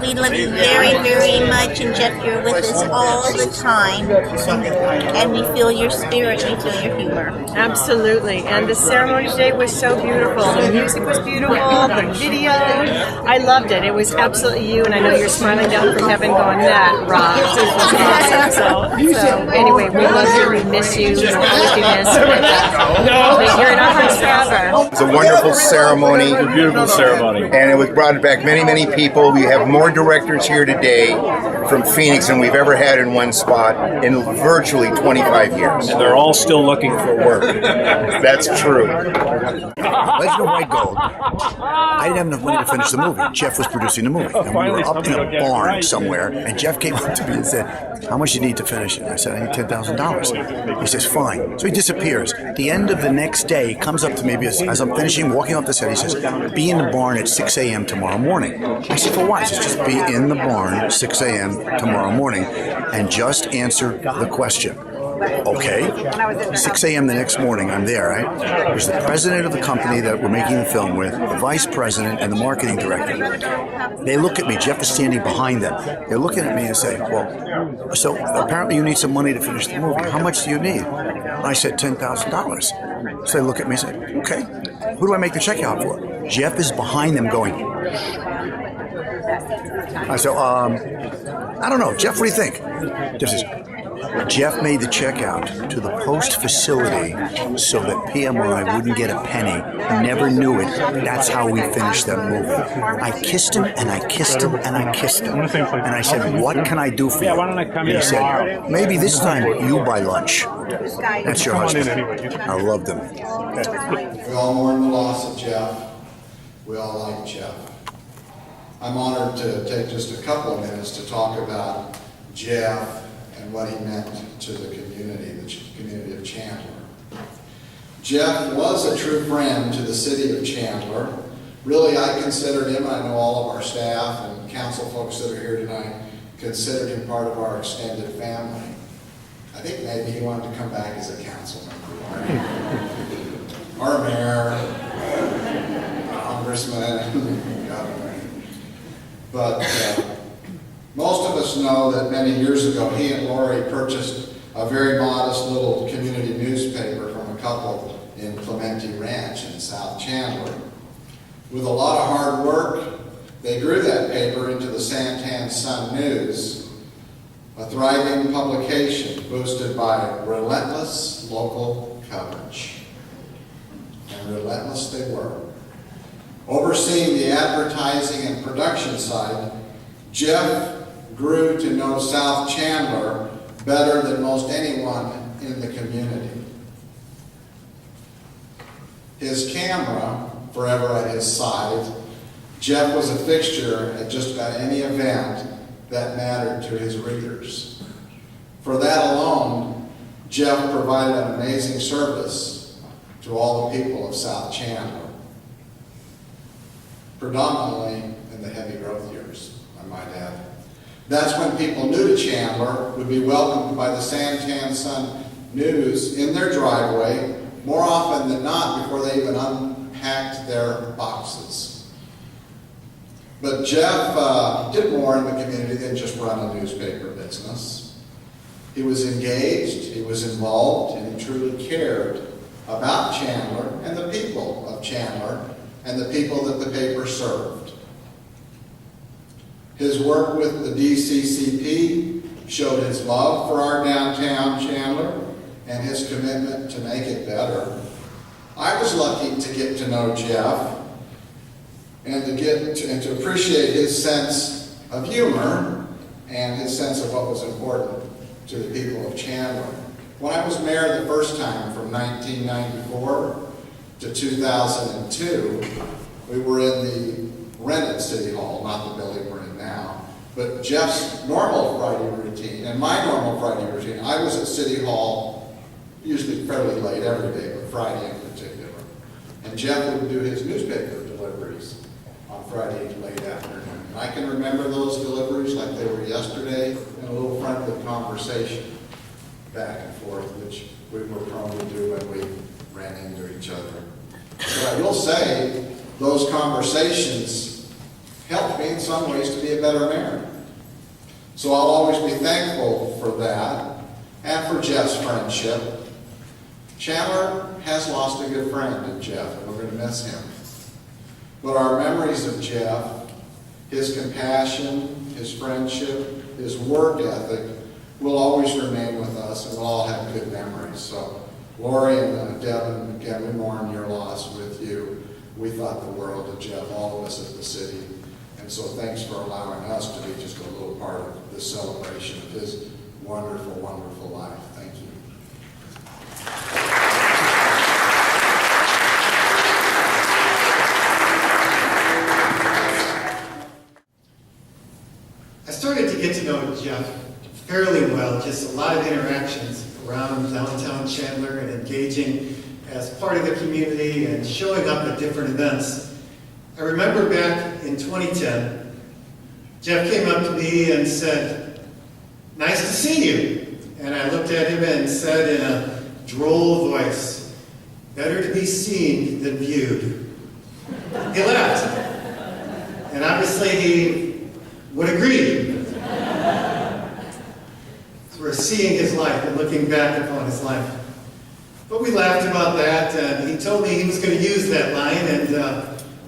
We love you very, very much, and Geoff, you're with us all the time, and we feel your spirit, we feel your humor. Absolutely, and the ceremony today was so beautiful. The music was beautiful, the video, I loved it. It was absolutely you, and I know you're smiling down from heaven going, that rocks. It was awesome. So anyway, we love you, we miss you, you'll always be missed. You're in our hearts forever. It's a wonderful ceremony. A beautiful ceremony. And it was brought back many, many people. We have more directors here today from Phoenix than we've ever had in one spot in virtually 25 years. And they're all still looking for work. That's true. Legend of White Gold. I didn't have enough money to finish the movie. Geoff was producing the movie. And we were up in a barn somewhere, and Geoff came up to me and said, how much do you need to finish it? I said, I need $10,000. He says, fine. So he disappears. At the end of the next day, he comes up to me as I'm finishing, walking off the set, he says, be in the barn at 6 a.m. tomorrow morning. I said, for what? He says, just be in the barn 6 a.m. tomorrow morning and just answer the question. Okay. 6 a.m. the next morning, I'm there, right? There's the president of the company that we're making the film with, the vice president, and the marketing director. They look at me. Geoff is standing behind them. They're looking at me and say, well, so apparently you need some money to finish the movie. How much do you need? I said, $10,000. So they look at me and say, okay. Who do I make the check out for? Geoff is behind them going. I said, I don't know. Geoff, what do you think? Geoff says, Geoff made the check out to the post facility so that PMI wouldn't get a penny. Never knew it. That's how we finished that movie. I kissed him and I kissed him and I kissed him. And I said, what can I do for you? And he said, maybe this time you buy lunch. That's your husband. I loved him. We all mourn the loss of Geoff. We all like Geoff. I'm honored to take just a couple of minutes to talk about Geoff and what he meant to the community of Chandler. Geoff was a true friend to the city of Chandler. Really, I considered him, I know all of our staff and council folks that are here tonight considered him part of our extended family. I think maybe he wanted to come back as a council member, or mayor, congressman, governor. But most of us know that many years ago he and Laurie purchased a very modest little community newspaper from a couple in Clemente Ranch in South Chandler. With a lot of hard work, they grew that paper into the Santan Sun News, a thriving publication boosted by relentless local coverage. And relentless they were. Overseeing the advertising and production side, Geoff grew to know South Chandler better than most anyone in the community. His camera, forever at his side, Geoff was a fixture at just about any event that mattered to his readers. For that alone, Geoff provided an amazing service to all the people of South Chandler, predominantly in the heavy growth years, I might add. That's when people new to Chandler would be welcomed by the Santan Sun News in their driveway, more often than not before they even unpacked their boxes. But Geoff did more in the community than just run a newspaper business. He was engaged, he was involved, and he truly cared about Chandler and the people of Chandler and the people that the paper served. His work with the DCCP showed his love for our downtown Chandler and his commitment to make it better. I was lucky to get to know Geoff and to appreciate his sense of humor and his sense of what was important to the people of Chandler. When I was mayor the first time from 1994 to 2002, we were in the rented City Hall, not the building we're in now. But Geoff's normal Friday routine and my normal Friday routine, I was at City Hall usually fairly late every day, but Friday in particular. And Geoff would do his newspaper deliveries on Friday late afternoon. And I can remember those deliveries like they were yesterday, and a little friendly conversation back and forth, which we were prone to do when we ran into each other. But I will say, those conversations helped me in some ways to be a better mayor. So I'll always be thankful for that and for Geoff's friendship. Chandler has lost a good friend in Geoff, and we're going to miss him. But our memories of Geoff, his compassion, his friendship, his work ethic, will always remain with us, and we'll all have good memories. So, Laurie and Devin, again, we mourn your loss with you. We thought the world of Geoff, all of us at the city. And so thanks for allowing us to be just a little part of this celebration of his wonderful, wonderful life. Thank you. I started to get to know Geoff fairly well, just a lot of interactions around downtown Chandler and engaging as part of the community and showing up at different events. I remember back in 2010, Geoff came up to me and said, "Nice to see you." And I looked at him and said in a droll voice, "Better to be seen than viewed." He laughed. And obviously he would agree. So we're seeing his life and looking back upon his life. But we laughed about that, and he told me he was going to use that line, and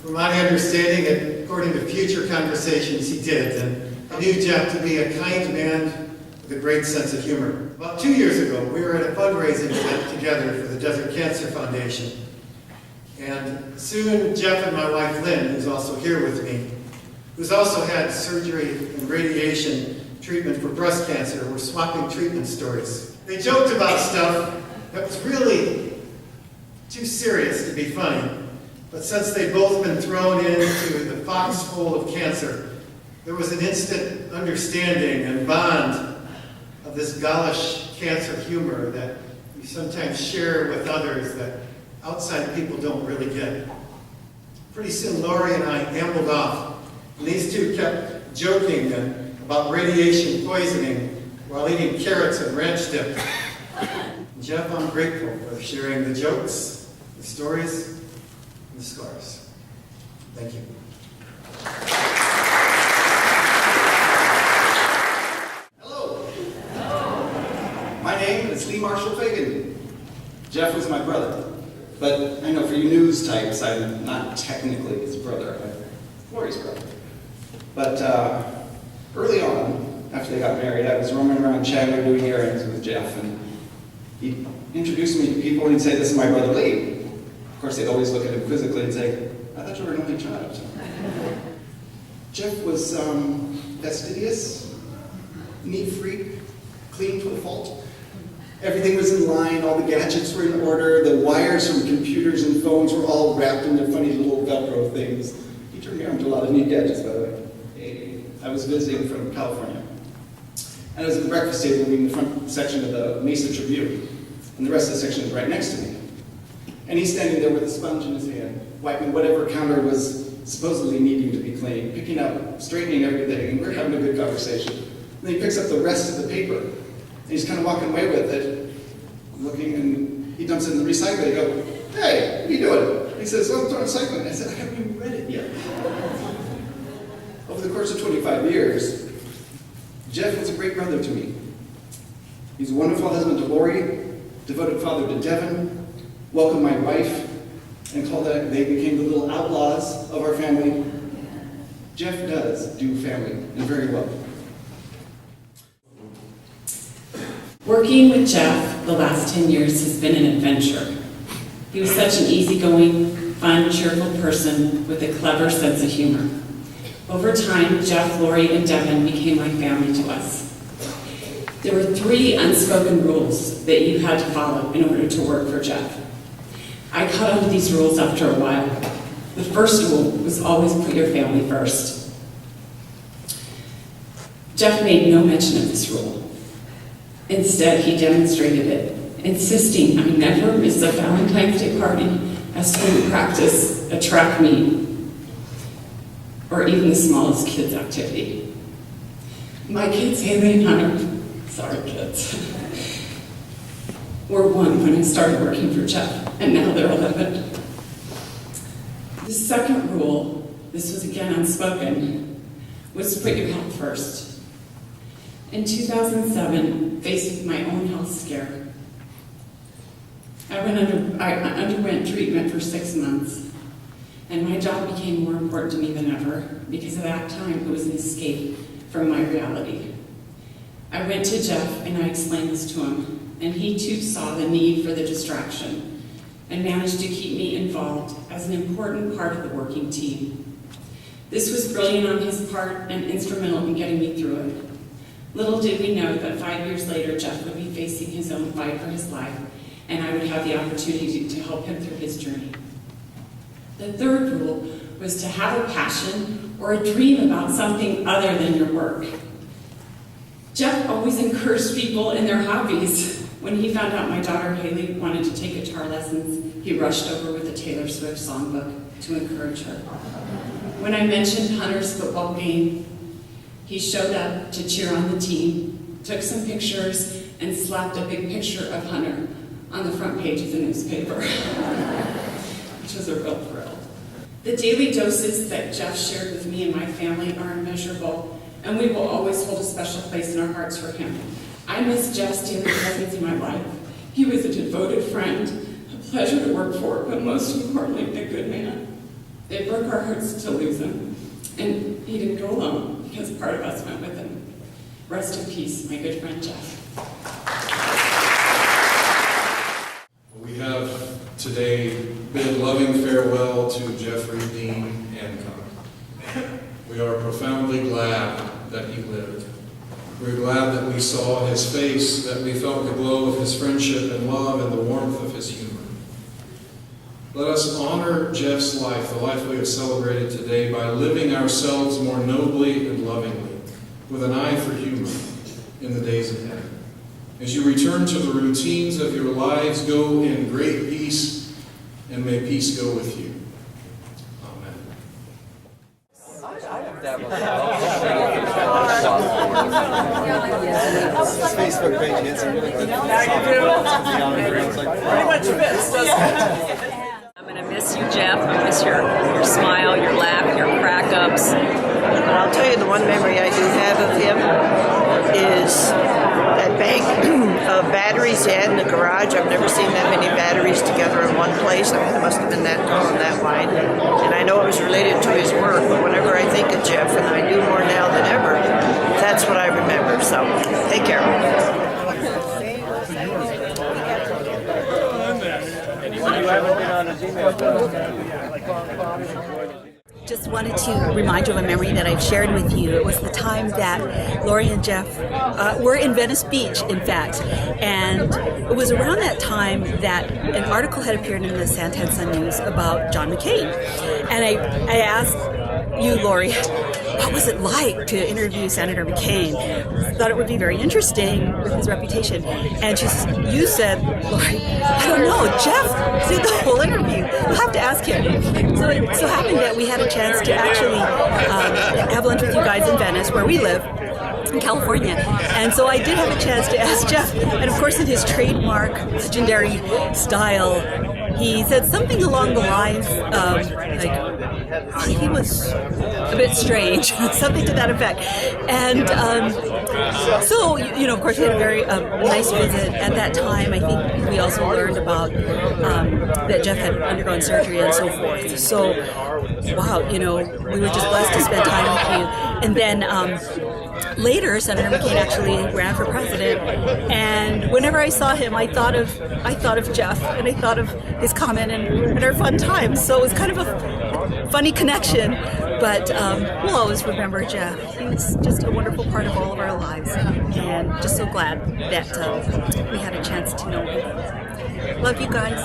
from my understanding, according to future conversations, he did. And I knew Geoff to be a kind man with a great sense of humor. About 2 years ago, we were at a fundraising event together for the Desert Cancer Foundation. And soon, Geoff and my wife, Lyn, who's also here with me, who's also had surgery and radiation treatment for breast cancer, were swapping treatment stories. They joked about stuff that was really too serious to be funny. But since they'd both been thrown into the foxhole of cancer, there was an instant understanding and bond of this gaulish cancer humor that you sometimes share with others that outside people don't really get. Pretty soon, Laurie and I ambled off, and these two kept joking about radiation poisoning while eating carrots and ranch dip. Geoff, I'm grateful for sharing the jokes, the stories, and the scars. Thank you. Hello. My name is Lee Marshall Fagen. Geoff was my brother, but I know for you news types, I'm not technically his brother. I'm Laurie's brother. But early on, after they got married, I was roaming around Chandler doing errands with Geoff, and he'd introduce me to people and he'd say, "This is my brother Lee." Of course, they'd always look at him quizzically and say, "I thought you were an only child." Geoff was fastidious, neat freak, clean to a fault. Everything was in line, all the gadgets were in order, the wires from computers and phones were all wrapped into funny little Velcro things. He turned me on to a lot of neat gadgets, by the way. I was visiting from California. And I was at the breakfast table reading the front section of the Mesa Tribune, and the rest of the section was right next to me. And he's standing there with a sponge in his hand, wiping whatever counter was supposedly needing to be cleaned, picking up, straightening everything, and we're having a good conversation. And then he picks up the rest of the paper, and he's kind of walking away with it, looking, and he dumps it in the recycling. I go, "Hey, what are you doing?" He says, "Oh, I'm throwing recycling." I said, "I haven't even read it yet." Over the course of 25 years, Geoff was a great brother to me. He's a wonderful husband to Laurie, devoted father to Devin, welcomed my wife, and called that they became the little outlaws of our family. Geoff does do family, and very well. Working with Geoff the last 10 years has been an adventure. He was such an easygoing, fun, cheerful person with a clever sense of humor. Over time, Geoff, Laurie, and Devin became like family to us. There were 3 unspoken rules that you had to follow in order to work for Geoff. I caught on to these rules after a while. The first rule was always put your family first. Geoff made no mention of this rule. Instead, he demonstrated it, insisting I never miss a Valentine's Day party, a swim practice, a track meet, or even the smallest kids' activity. My kids, Haley and Hunter, sorry kids, were 1 when I started working for Geoff, and now they're 11. The second rule, this was again unspoken, was to put your health first. In 2007, faced with my own health scare, I underwent treatment for 6 months, and my job became more important to me than ever because at that time it was an escape from my reality. I went to Geoff and I explained this to him, and he too saw the need for the distraction and managed to keep me involved as an important part of the working team. This was brilliant on his part and instrumental in getting me through it. Little did we know that 5 years later, Geoff would be facing his own fight for his life, and I would have the opportunity to help him through his journey. The third rule was to have a passion or a dream about something other than your work. Geoff always encouraged people in their hobbies. When he found out my daughter Haley wanted to take guitar lessons, he rushed over with a Taylor Swift songbook to encourage her. When I mentioned Hunter's football game, he showed up to cheer on the team, took some pictures, and slapped a big picture of Hunter on the front page of the newspaper, which was a real thrill. The daily doses that Geoff shared with me and my family are immeasurable, and we will always hold a special place in our hearts for him. I miss Geoff's daily presence in my life. He was a devoted friend, a pleasure to work for, but most importantly, a good man. It broke our hearts to lose him, and he didn't go alone because part of us went with him. Rest in peace, my good friend Geoff. We have today bid loving farewell to Geoffrey Dean Hancock. We are profoundly glad that he lived. We're glad that we saw his face, that we felt the glow of his friendship and love and the warmth of his humor. Let us honor Geoff's life, the life we have celebrated today, by living ourselves more nobly and lovingly, with an eye for humor in the days ahead. As you return to the routines of your lives, go in great peace, and may peace go with you. Amen. Facebook page gets really good. Pretty much fits, doesn't it? I'm going to miss you, Geoff. I miss your smile, your laugh, your crack-ups. But I'll tell you, the one memory I do have of him is that bank of batteries he had in the garage. I've never seen that many batteries together in one place. I mean, it must have been that tall and that wide. And I know it was related to his work, but whenever I think of Geoff, and I do more now than ever, that's what I remember. So, take care. Just wanted to remind you of a memory that I've shared with you. It was the time that Laurie and Geoff were in Venice Beach, in fact. And it was around that time that an article had appeared in the Santan Sun News about John McCain. And I asked you, Laurie, what was it like to interview Senator McCain? Thought it would be very interesting with his reputation. And you said, Laurie, I don't know, Geoff did the whole interview. You'll have to ask him. So it so happened that we had a chance to actually have lunch with you guys in Venice, where we live, in California. And so I did have a chance to ask Geoff, and of course in his trademark, legendary style, he said something along the lines of, he was a bit strange, something to that effect. And so, of course, we had a very nice visit. At that time, I think we also learned about that Geoff had undergone surgery and so forth. So, wow, we were just blessed to spend time with you. And then later, Senator McCain actually ran for president, and whenever I saw him, I thought of Geoff, and I thought of his comment and our fun times. So it was kind of a funny connection, but we'll always remember Geoff. He was just a wonderful part of all of our lives, and just so glad that we had a chance to know him. Love you guys.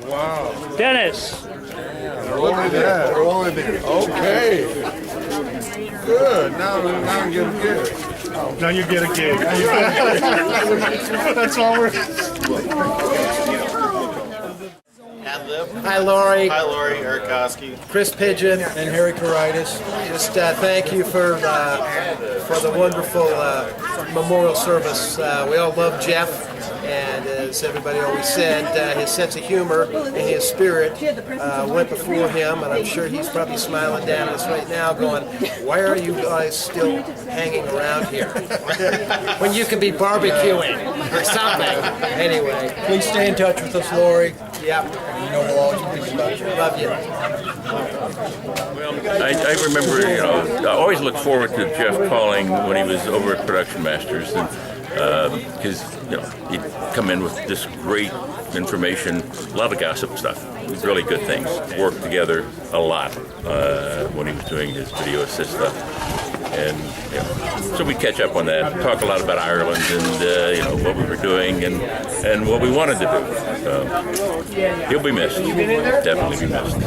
Wow. Dennis. We're only there. Okay. Good. Now I'm getting good. Now you get a gig. That's all we're. Hi, Laurie. Hi, Laurie. Eric Koski. Chris Pigeon and Harry Caritis. Just thank you for the wonderful memorial service. We all love Geoff, and as everybody always said, his sense of humor and his spirit went before him, and I'm sure he's probably smiling down at us right now going, why are you guys still hanging around here when you can be barbecuing or something? Anyway, please stay in touch with us, Laurie. Yep. You know we'll always be about you. Love you. I remember, I always looked forward to Geoff calling when he was over at Production Masters, and because he'd come in with this great information, a lot of gossip stuff, really good things. Worked together a lot when he was doing his video assist stuff, and so we catch up on that, talk a lot about Ireland and what we were doing and what we wanted to do. So he'll be missed, definitely be missed.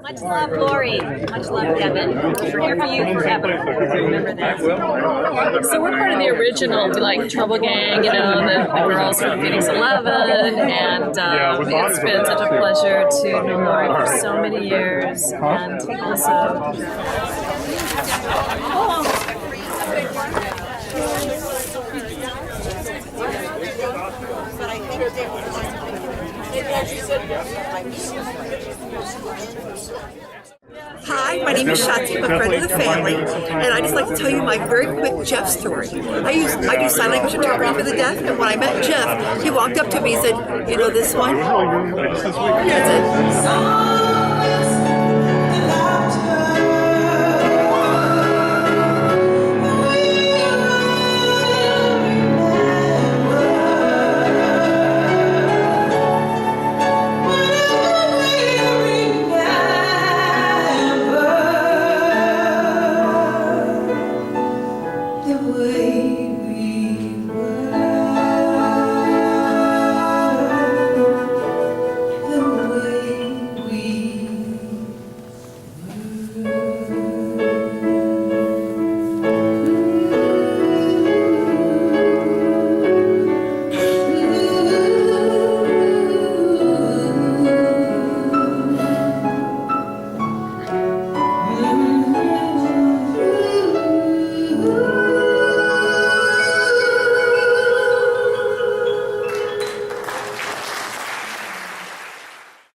Much love, Laurie. Much love, Devin. We're here for you forever. Remember that. So we're part of the original, like, Trouble Gang, the girls from Phoenix 11, and it's been such a pleasure to know Laurie for so many years, and also... Hi, my name is Shotzi, I'm a friend of the family, and I'd just like to tell you my very quick Geoff story. I do sign language interpreting for the deaf, and when I met Geoff, he walked up to me and said, you know this one? I said,